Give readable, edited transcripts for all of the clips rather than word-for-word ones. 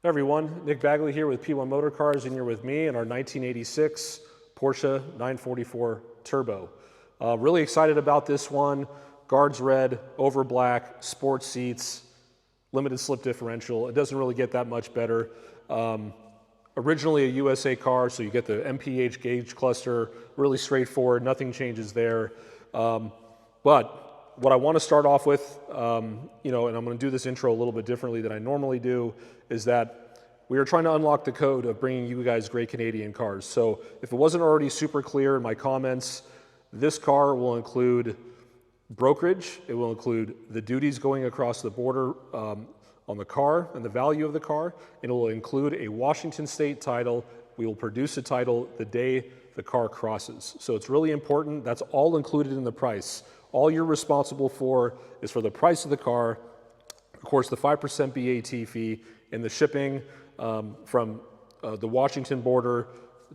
Everyone, Nick Bagley here with P1 Motor Cars, and you're with me in our 1986 Porsche 944 Turbo. Really excited about this one. Guards red, over black, sports seats, limited slip differential. It doesn't really get that much better. Originally a USA car, so you get the MPH gauge cluster, really straightforward, nothing changes there. But what I want to start off with, and I'm going to do this intro a little bit differently than I normally do, is that we are trying to unlock the code of bringing you guys great Canadian cars. So if it wasn't already super clear in my comments, this car will include brokerage, it will include the duties going across the border on the car and the value of the car, and it will include a Washington state title. We will produce a title the day the car crosses. So it's really important. That's all included in the price. All you're responsible for is for the price of the car, of course, the 5% BAT fee, and the shipping from the Washington border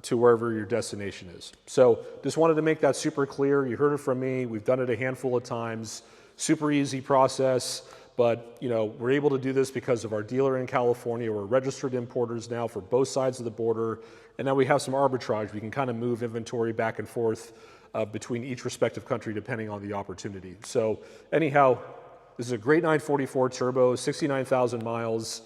to wherever your destination is. So just wanted to make that super clear. You heard it from me. We've done it a handful of times. Super easy process, but we're able to do this because of our dealer in California. We're registered importers now for both sides of the border, and now we have some arbitrage. We can kind of move inventory back and forth between each respective country depending on the opportunity. So anyhow, this is a great 944 Turbo, 69,000 miles.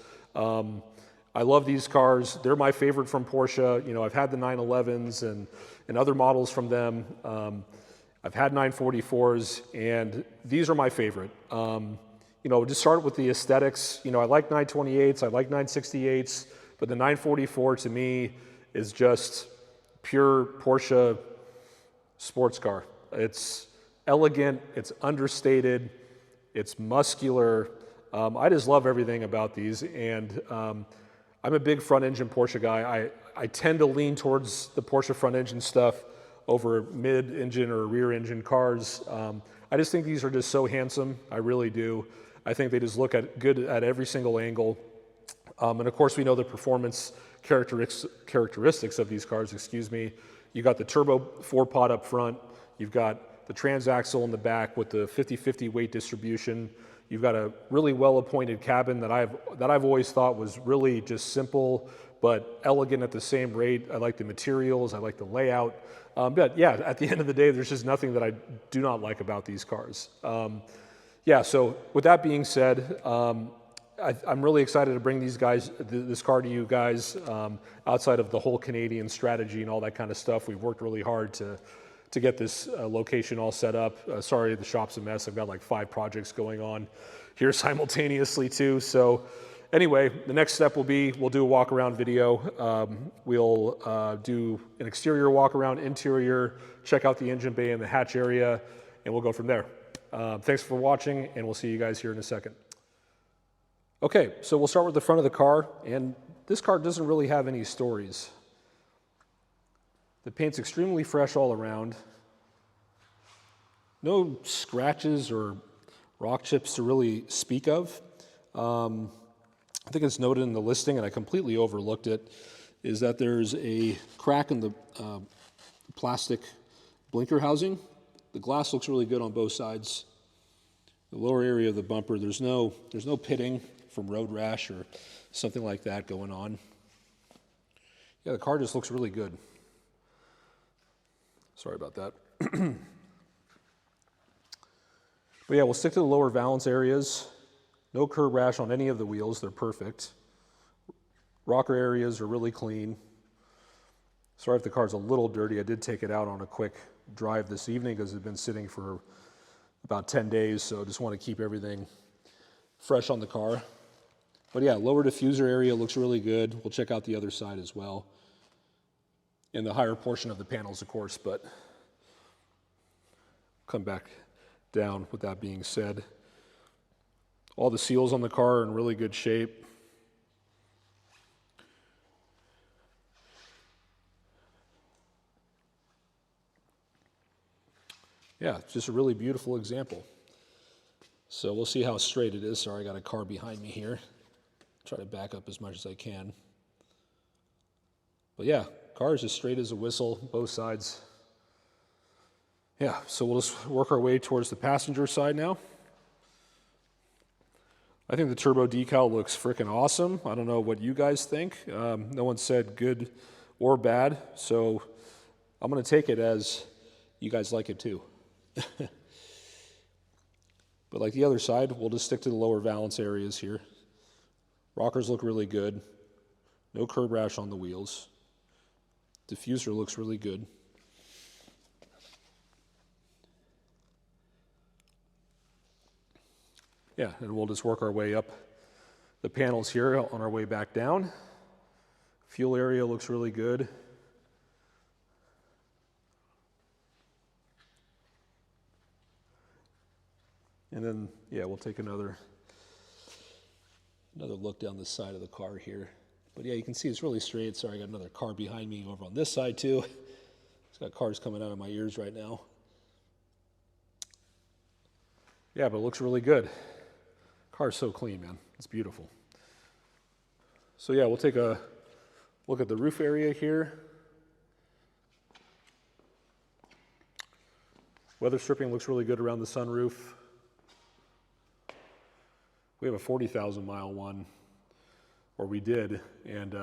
I love these cars. They're my favorite from Porsche. I've had the 911s and other models from them. I've had 944s, and these are my favorite. Just start with the aesthetics. I like 928s, I like 968s, but the 944 to me is just pure Porsche sports car. It's elegant, it's understated, it's muscular. I just love everything about these, and I'm a big front engine Porsche guy. I tend to lean towards the Porsche front engine stuff over mid-engine or rear-engine cars. I just think these are just so handsome. I really do. I think they just look good at every single angle. And of course, we know the performance characteristics of these cars, You got the turbo 4-pot up front. You've got the transaxle in the back with the 50-50 weight distribution. You've got a really well-appointed cabin that I've always thought was really just simple but elegant at the same rate. I like the materials, I like the layout. But yeah, at the end of the day, there's just nothing that I do not like about these cars. So with that being said, I'm really excited to bring this car to you guys. Outside of the whole Canadian strategy and all that kind of stuff, we've worked really hard to get this location all set up. Sorry, the shop's a mess. I've got like 5 projects going on here simultaneously too. So anyway, the next step will be we'll do a walk around video. We'll do an exterior walk around, interior, check out the engine bay and the hatch area, and we'll go from there. Thanks for watching, and we'll see you guys here in a second. Okay, so we'll start with the front of the car, and this car doesn't really have any stories. The paint's extremely fresh all around. No scratches or rock chips to really speak of. I think it's noted in the listing, and I completely overlooked it, is that there's a crack in the plastic blinker housing. The glass looks really good on both sides. The lower area of the bumper, there's no pitting from road rash or something like that going on. Yeah, the car just looks really good. Sorry about that. But yeah, we'll stick to the lower valance areas. No curb rash on any of the wheels, they're perfect. Rocker areas are really clean. Sorry if the car's a little dirty. I did take it out on a quick drive this evening because it's been sitting for about 10 days, so I just want to keep everything fresh on the car. But yeah, lower diffuser area looks really good. We'll check out the other side as well. And the higher portion of the panels, of course, but come back down with that being said. All the seals on the car are in really good shape. Yeah, it's just a really beautiful example. So we'll see how straight it is. Sorry, I got a car behind me here. Try to back up as much as I can. But yeah, car is as straight as a whistle, both sides. Yeah, so we'll just work our way towards the passenger side now. I think the turbo decal looks freaking awesome. I don't know what you guys think. No one said good or bad, so I'm going to take it as you guys like it too. But like the other side, we'll just stick to the lower valance areas here. Rockers look really good. No curb rash on the wheels. Diffuser looks really good. Yeah, and we'll just work our way up the panels here on our way back down. Fuel area looks really good. And then, yeah, we'll take another look down the side of the car here. But yeah, you can see it's really straight. Sorry, I got another car behind me over on this side too. It's got cars coming out of my ears right now. Yeah, but it looks really good. Car's so clean, man. It's beautiful. So yeah, we'll take a look at the roof area here. Weather stripping looks really good around the sunroof. We have a 40,000 mile one, or we did, and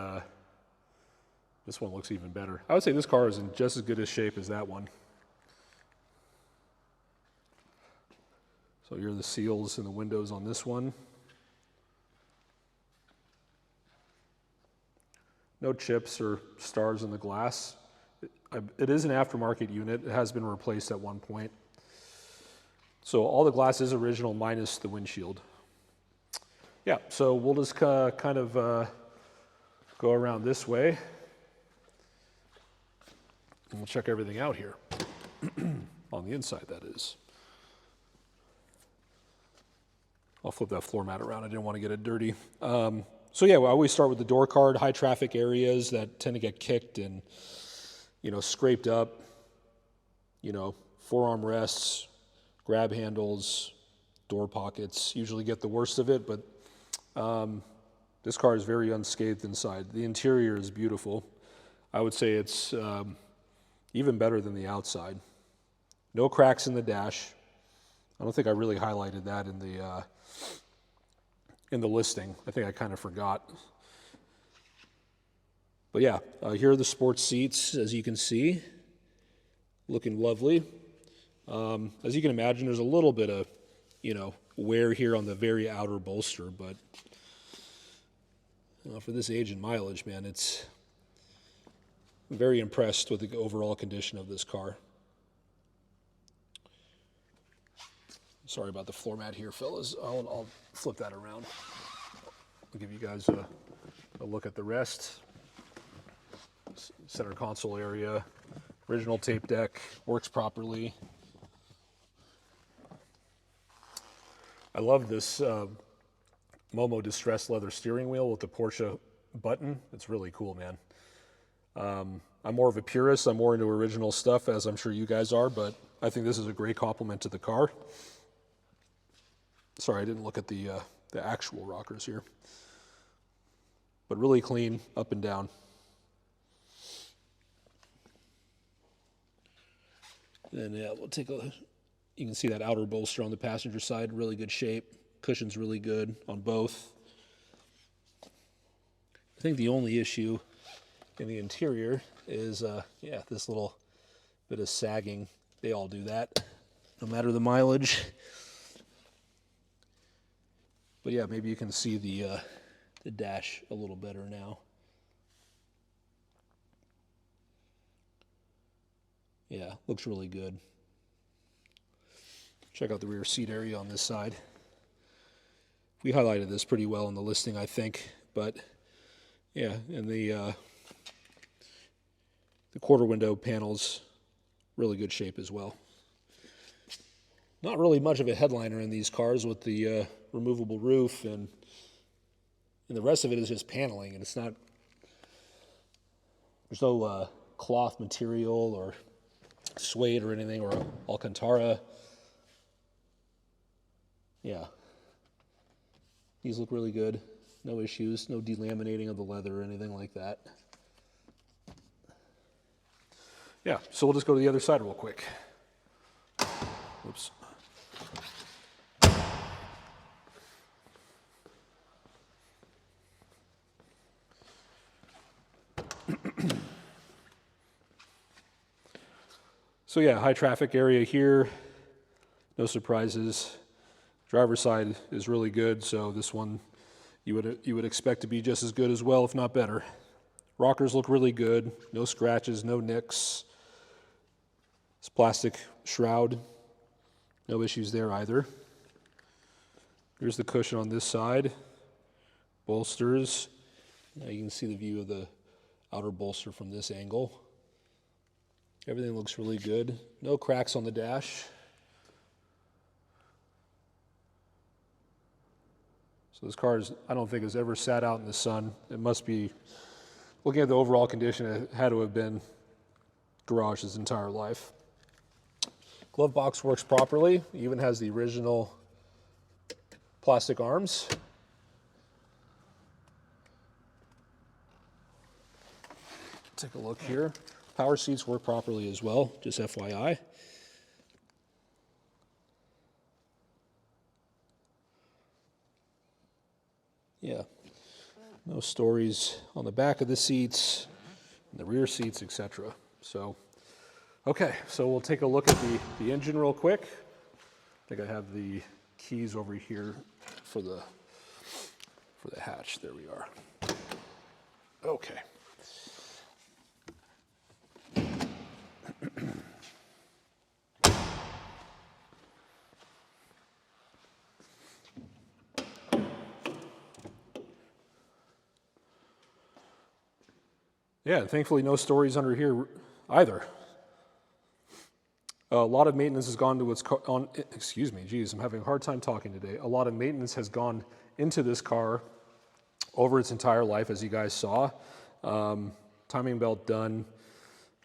this one looks even better. I would say this car is in just as good a shape as that one. So here are the seals and the windows on this one. No chips or stars in the glass. It is an aftermarket unit. It has been replaced at one point. So all the glass is original minus the windshield. Yeah, so we'll just kind of go around this way. And we'll check everything out here. On the inside, that is. I'll flip that floor mat around. I didn't want to get it dirty. So yeah, we always start with the door card, high traffic areas that tend to get kicked and, you know, scraped up. You know, forearm rests, grab handles, door pockets usually get the worst of it, but this car is very unscathed inside. The interior is beautiful. I would say it's even better than the outside. No cracks in the dash. I don't think I really highlighted that in the listing. I think I kind of forgot. But yeah, here are the sports seats, as you can see. Looking lovely. As you can imagine, there's a little bit of, you know, wear here on the very outer bolster, but for this age and mileage, man, I'm very impressed with the overall condition of this car. Sorry about the floor mat here, fellas. I'll flip that around. I'll give you guys a look at the rest. Center console area, original tape deck, works properly. I love this Momo distressed leather steering wheel with the Porsche button. It's really cool, man. I'm more of a purist. I'm more into original stuff, as I'm sure you guys are, but I think this is a great compliment to the car. Sorry, I didn't look at the actual rockers here. But really clean, up and down. And yeah, we'll take a... You can see that outer bolster on the passenger side, really good shape. Cushion's really good on both. I think the only issue in the interior is, yeah, this little bit of sagging. They all do that, no matter the mileage. But yeah, maybe you can see the dash a little better now. Yeah, looks really good. Check out the rear seat area on this side. We highlighted this pretty well in the listing, I think, but yeah, and the quarter window panels, really good shape as well. Not really much of a headliner in these cars with the removable roof, and the rest of it is just paneling, and it's not, there's no cloth material or suede or anything, or Alcantara. Yeah. These look really good. No issues, no delaminating of the leather or anything like that. Yeah, so we'll just go to the other side real quick. Oops. So yeah, high traffic area here, no surprises. Driver's side is really good, so this one you would expect to be just as good as well, if not better. Rockers look really good, no scratches, no nicks. This plastic shroud, no issues there either. Here's the cushion on this side, bolsters. Now you can see the view of the outer bolster from this angle. Everything looks really good. No cracks on the dash. So this car I don't think has ever sat out in the sun. It must be, looking at the overall condition, it had to have been garaged his entire life. Glove box works properly. Even has the original plastic arms. Take a look here. Power seats work properly as well, just FYI. Yeah, no stories on the back of the seats, the rear seats, etc. So, okay, so we'll take a look at the engine real quick. I think I have the keys over here for the hatch. There we are. Okay. Yeah, thankfully no stories under here either. A lot of maintenance has gone to what's on. Excuse me, geez, I'm having a hard time talking today. A lot of maintenance has gone into this car over its entire life, as you guys saw. Timing belt done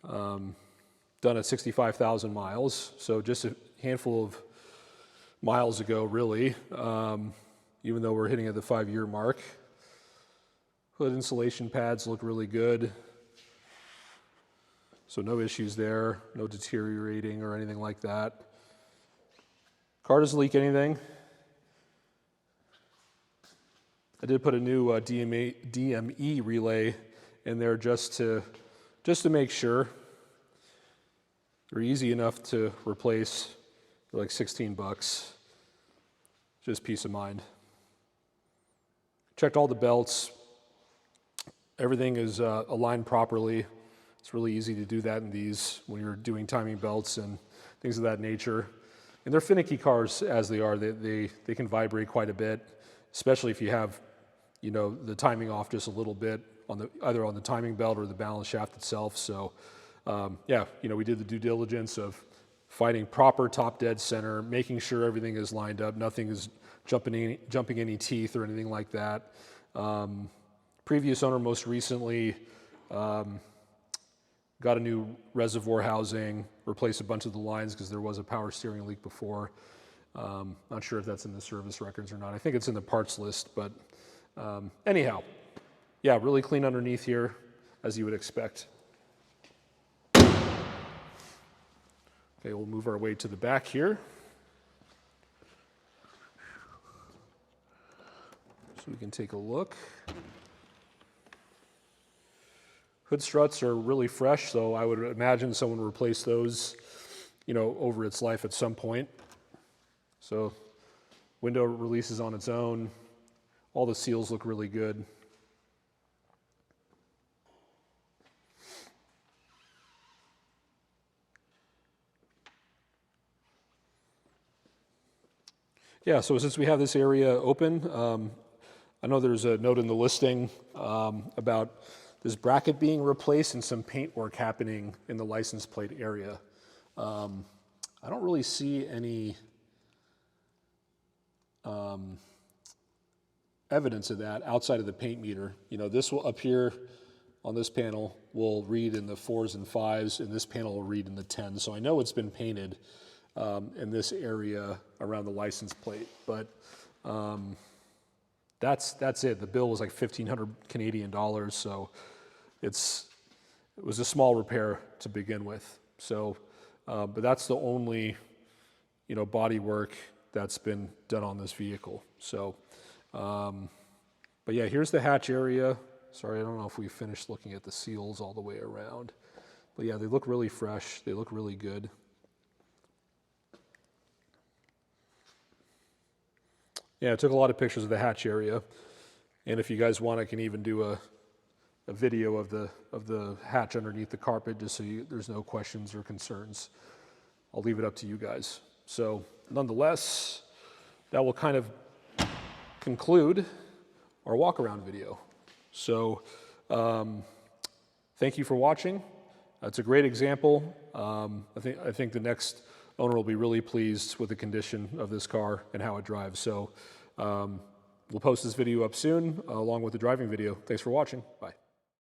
at 65,000 miles, so just a handful of miles ago, really. Even though we're hitting at the 5-year mark. Hood insulation pads look really good. So no issues there, no deteriorating or anything like that. Car doesn't leak anything. I did put a new DME relay in there just to make sure. They're easy enough to replace. They're like 16 bucks. Just peace of mind. Checked all the belts. Everything is aligned properly. It's really easy to do that in these when you're doing timing belts and things of that nature. And they're finicky cars as they are. They can vibrate quite a bit, especially if you have, the timing off just a little bit either on the timing belt or the balance shaft itself. So, yeah, we did the due diligence of finding proper top dead center, making sure everything is lined up, nothing is jumping any teeth or anything like that. Previous owner most recently got a new reservoir housing, replaced a bunch of the lines because there was a power steering leak before. Not sure if that's in the service records or not. I think it's in the parts list, but anyhow, yeah, really clean underneath here, as you would expect. Okay, we'll move our way to the back here. So we can take a look. Hood struts are really fresh, so I would imagine someone would replace those, over its life at some point. So window releases on its own. All the seals look really good. Yeah, so since we have this area open, I know there's a note in the listing about this bracket being replaced and some paint work happening in the license plate area. I don't really see any evidence of that outside of the paint meter. This will up here on this panel will read in the 4s and 5s, and this panel will read in the 10s. So I know it's been painted in this area around the license plate, but that's it. The bill was like 1,500 Canadian dollars, so it was a small repair to begin with. So, but that's the only, body work that's been done on this vehicle. So, but yeah, here's the hatch area. Sorry, I don't know if we finished looking at the seals all the way around. But yeah, they look really fresh. They look really good. Yeah, I took a lot of pictures of the hatch area. And if you guys want, I can even do a video of the hatch underneath the carpet, just so there's no questions or concerns. I'll leave it up to you guys. So nonetheless, that will kind of conclude our walk-around video. So thank you for watching. It's a great example. I think the next owner will be really pleased with the condition of this car and how it drives. So we'll post this video up soon, along with the driving video. Thanks for watching. Bye.